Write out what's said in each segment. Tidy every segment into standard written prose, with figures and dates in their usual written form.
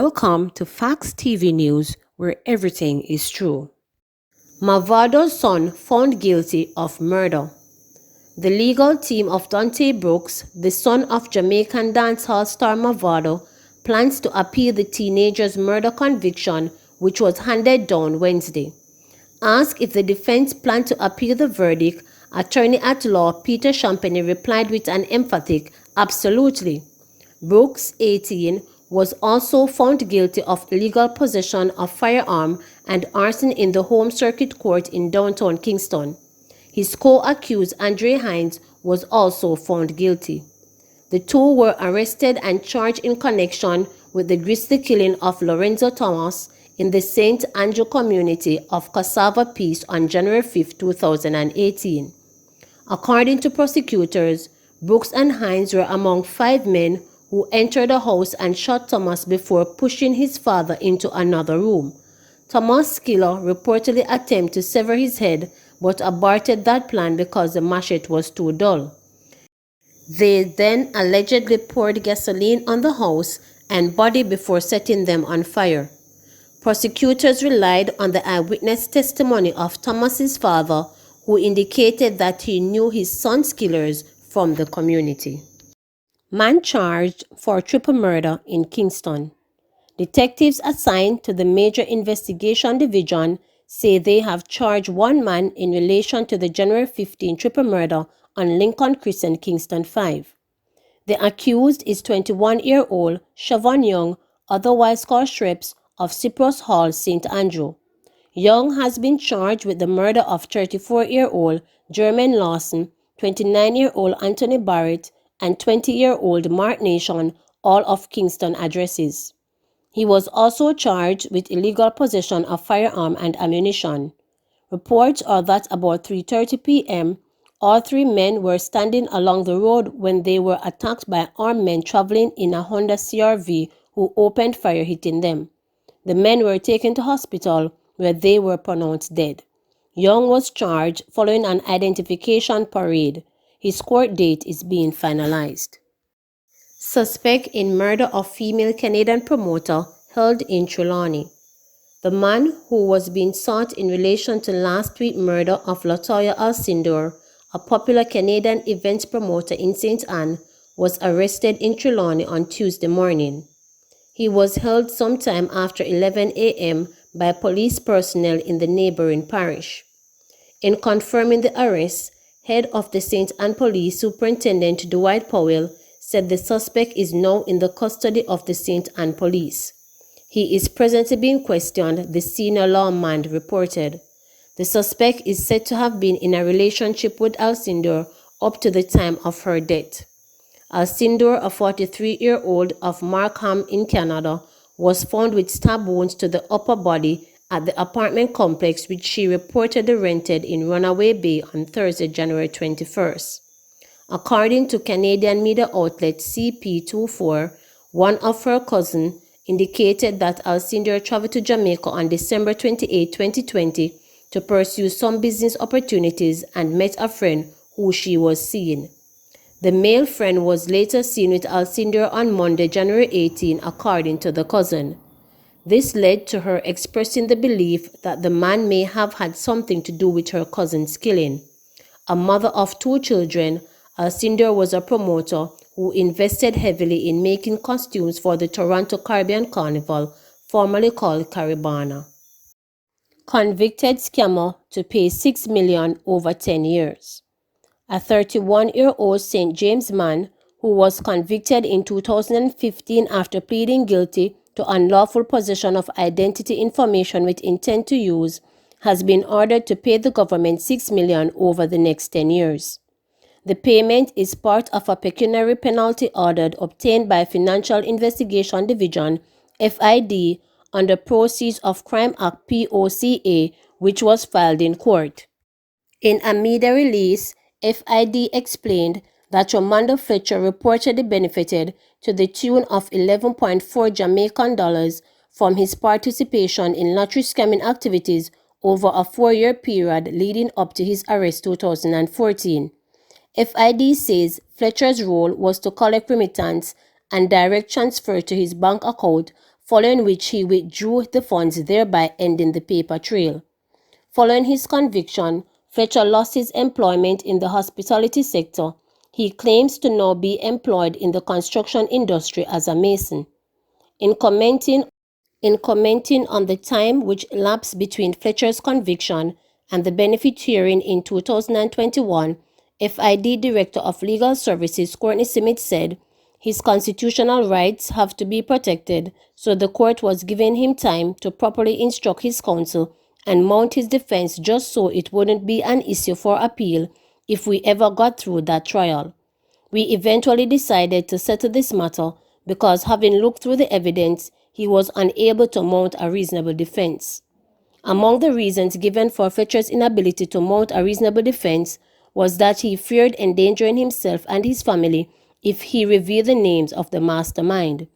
Welcome to Facts TV News, where everything is true. Mavado Son found guilty of murder. The legal team of Dante Brooks, the son of Jamaican dancehall star Mavado, plans to appeal the teenager's murder conviction, which was handed down Wednesday. Asked if the defense planned to appeal the verdict, attorney at law Peter Champagny replied with an emphatic "absolutely." Brooks, 18, was also found guilty of illegal possession of firearm and arson in the Home Circuit Court in downtown Kingston. His co-accused Andre Hines was also found guilty. The two were arrested and charged in connection with the grisly killing of Lorenzo Thomas in the St. Andrew community of Cassava Peace on January 5, 2018. According to prosecutors, Brooks and Hines were among 5 men who entered the house and shot Thomas before pushing his father into another room. Thomas' killer reportedly attempted to sever his head but aborted that plan because the machete was too dull. They then allegedly poured gasoline on the house and body before setting them on fire. Prosecutors relied on the eyewitness testimony of Thomas's father, who indicated that he knew his son's killers from the community. Man charged for triple murder in Kingston. Detectives assigned to the Major Investigation Division say they have charged one man in relation to the January 15 triple murder on Lincoln Crescent, Kingston 5. The accused is 21-year-old Siobhan Young, otherwise called Shreps, of Cyprus Hall, St. Andrew. Young has been charged with the murder of 34-year-old Jermaine Lawson, 29-year-old Anthony Barrett, and 20-year-old Mark Nation, all of Kingston addresses. He was also charged with illegal possession of firearm and ammunition. Reports are that about 3:30 p.m., all 3 men were standing along the road when they were attacked by armed men traveling in a Honda CR-V who opened fire, hitting them. The men were taken to hospital where they were pronounced dead. Young was charged following an identification parade. His court date is being finalized. Suspect in murder of female Canadian promoter held in Trelawney. The man who was being sought in relation to last week's murder of Natoya Alcinder, a popular Canadian events promoter in St. Anne, was arrested in Trelawney on Tuesday morning. He was held sometime after 11 a.m. by police personnel in the neighboring parish. In confirming the arrest, head of the St. Anne Police Superintendent Dwight Powell said the suspect is now in the custody of the St. Anne Police. He is presently being questioned, the senior lawman reported. The suspect is said to have been in a relationship with Alcinder up to the time of her death. Alcinder, a 43-year-old of Markham in Canada, was found with stab wounds to the upper body at the apartment complex which she reportedly rented in Runaway Bay on Thursday, January 21st. According to Canadian media outlet CP24, one of her cousins indicated that Alcinder traveled to Jamaica on December 28, 2020 to pursue some business opportunities and met a friend who she was seeing. The male friend was later seen with Alcinder on Monday, January 18, according to the cousin. This led to her expressing the belief that the man may have had something to do with her cousin's killing. A mother of 2 children, Alcinder was a promoter who invested heavily in making costumes for the Toronto Caribbean Carnival, formerly called Caribana. Convicted scammer to pay $6 million over 10 years. A 31-year-old St. James man who was convicted in 2015 after pleading guilty to unlawful possession of identity information with intent to use has been ordered to pay the government $6 million over the next 10 years. The payment is part of a pecuniary penalty order obtained by Financial Investigation Division (FID) under Proceeds of Crime Act (POCA), which was filed in court. In a media release, FID explained that Romando Fletcher reportedly benefited to the tune of $11.4 Jamaican from his participation in lottery scamming activities over a 4-year period leading up to his arrest 2014. FID says Fletcher's role was to collect remittance and direct transfer to his bank account following which he withdrew the funds, thereby ending the paper trail. Following his conviction, Fletcher lost his employment in the hospitality sector. He claims to now be employed in the construction industry as a mason. In commenting on the time which elapsed between Fletcher's conviction and the benefit hearing in 2021, FID Director of Legal Services Courtney Smith said, "His constitutional rights have to be protected, so the court was giving him time to properly instruct his counsel and mount his defense just so it wouldn't be an issue for appeal if we ever got through that trial. We eventually decided to settle this matter because, having looked through the evidence, he was unable to mount a reasonable defense." Among the reasons given for Fletcher's inability to mount a reasonable defense was that he feared endangering himself and his family if he revealed the names of the mastermind.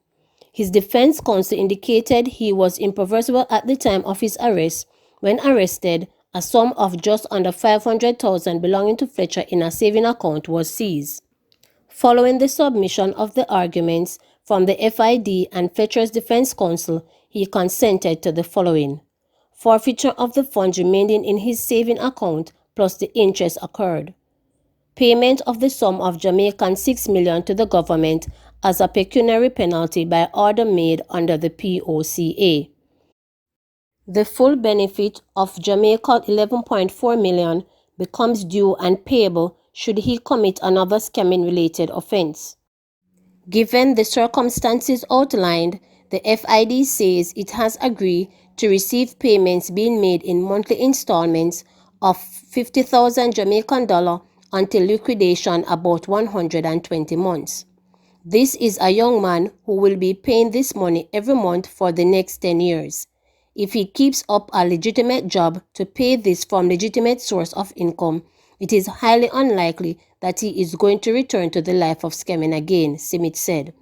His defense counsel indicated he was impoverished at the time of his arrest. When arrested, a sum of just under $500,000 belonging to Fletcher in a saving account was seized. Following the submission of the arguments from the FID and Fletcher's defense counsel, he consented to the following: forfeiture of the funds remaining in his saving account plus the interest accrued, payment of the sum of Jamaican $6 million to the government as a pecuniary penalty by order made under the POCA. The full benefit of Jamaican $11.4 million becomes due and payable should he commit another scamming-related offense. Given the circumstances outlined, the FID says it has agreed to receive payments being made in monthly installments of 50,000 Jamaican dollar until liquidation about 120 months. This is a young man who will be paying this money every month for the next 10 years. If he keeps up a legitimate job to pay this from legitimate source of income, it is highly unlikely that he is going to return to the life of scamming again, Smith said.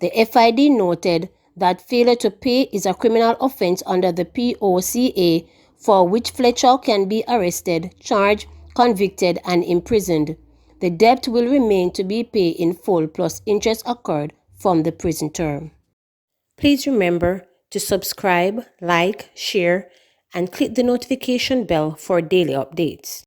The FID noted that failure to pay is a criminal offense under the POCA, for which Fletcher can be arrested, charged, convicted, and imprisoned. The debt will remain to be paid in full plus interest accrued from the prison term. Please remember to subscribe, like, share, and click the notification bell for daily updates.